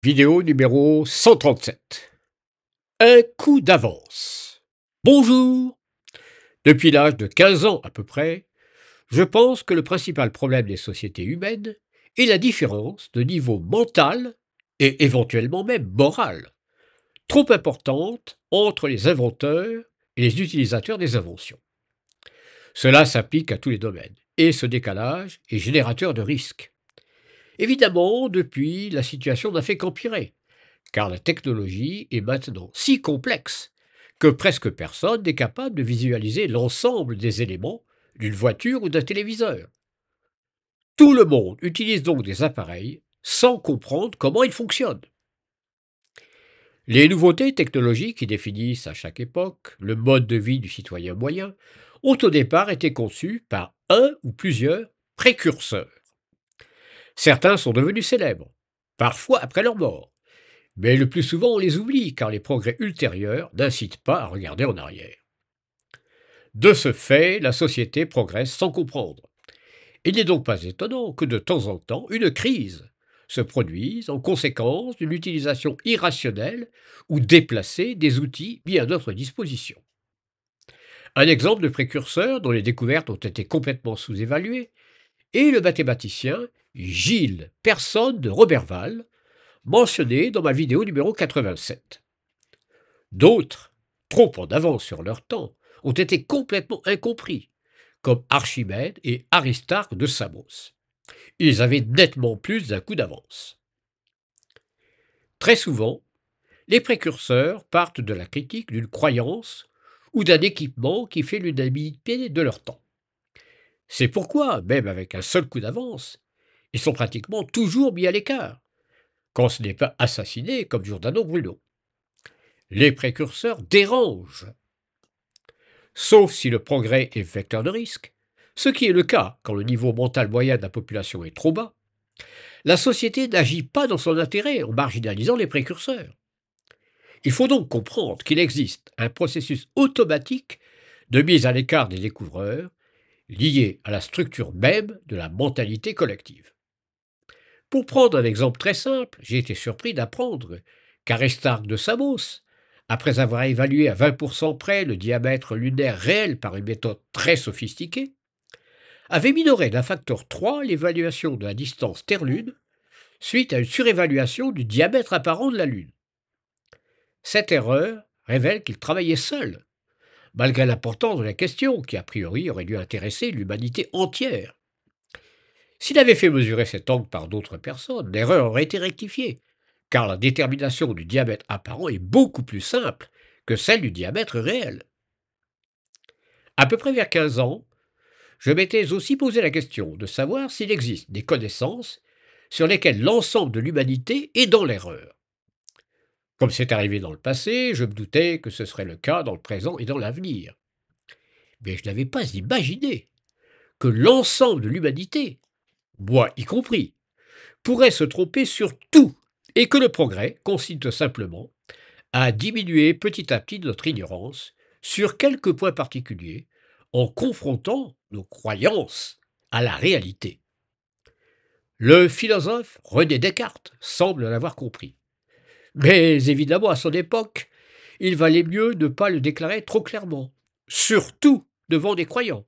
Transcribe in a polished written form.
Vidéo numéro 137. Un coup d'avance. Bonjour. Depuis l'âge de 15 ans à peu près, je pense que le principal problème des sociétés humaines est la différence de niveau mental et éventuellement même moral, trop importante entre les inventeurs et les utilisateurs des inventions. Cela s'applique à tous les domaines, et ce décalage est générateur de risques. Évidemment, depuis, la situation n'a fait qu'empirer, car la technologie est maintenant si complexe que presque personne n'est capable de visualiser l'ensemble des éléments d'une voiture ou d'un téléviseur. Tout le monde utilise donc des appareils sans comprendre comment ils fonctionnent. Les nouveautés technologiques qui définissent à chaque époque le mode de vie du citoyen moyen ont au départ été conçues par un ou plusieurs précurseurs. Certains sont devenus célèbres, parfois après leur mort, mais le plus souvent on les oublie car les progrès ultérieurs n'incitent pas à regarder en arrière. De ce fait, la société progresse sans comprendre. Il n'est donc pas étonnant que de temps en temps une crise se produise en conséquence d'une utilisation irrationnelle ou déplacée des outils mis à notre disposition. Un exemple de précurseur dont les découvertes ont été complètement sous-évaluées est le mathématicien Gilles Persson de Roberval, mentionné dans ma vidéo numéro 87. D'autres, trop en avance sur leur temps, ont été complètement incompris, comme Archimède et Aristarque de Samos. Ils avaient nettement plus d'un coup d'avance. Très souvent, les précurseurs partent de la critique d'une croyance ou d'un équipement qui fait l'unanimité de leur temps. C'est pourquoi, même avec un seul coup d'avance, ils sont pratiquement toujours mis à l'écart, quand ce n'est pas assassiné comme Giordano Bruno. Les précurseurs dérangent, sauf si le progrès est vecteur de risque, ce qui est le cas quand le niveau mental moyen de la population est trop bas. La société n'agit pas dans son intérêt en marginalisant les précurseurs. Il faut donc comprendre qu'il existe un processus automatique de mise à l'écart des découvreurs lié à la structure même de la mentalité collective. Pour prendre un exemple très simple, j'ai été surpris d'apprendre qu'Aristarque de Samos, après avoir évalué à 20% près le diamètre lunaire réel par une méthode très sophistiquée, avait minoré d'un facteur 3 l'évaluation de la distance Terre-Lune suite à une surévaluation du diamètre apparent de la Lune. Cette erreur révèle qu'il travaillait seul, malgré l'importance de la question qui a priori aurait dû intéresser l'humanité entière. S'il avait fait mesurer cet angle par d'autres personnes, l'erreur aurait été rectifiée, car la détermination du diamètre apparent est beaucoup plus simple que celle du diamètre réel. À peu près vers 15 ans, je m'étais aussi posé la question de savoir s'il existe des connaissances sur lesquelles l'ensemble de l'humanité est dans l'erreur. Comme c'est arrivé dans le passé, je me doutais que ce serait le cas dans le présent et dans l'avenir. Mais je n'avais pas imaginé que l'ensemble de l'humanité, moi y compris, pourrait se tromper sur tout et que le progrès consiste simplement à diminuer petit à petit notre ignorance sur quelques points particuliers en confrontant nos croyances à la réalité. Le philosophe René Descartes semble l'avoir compris. Mais évidemment, à son époque, il valait mieux ne pas le déclarer trop clairement, surtout devant des croyants.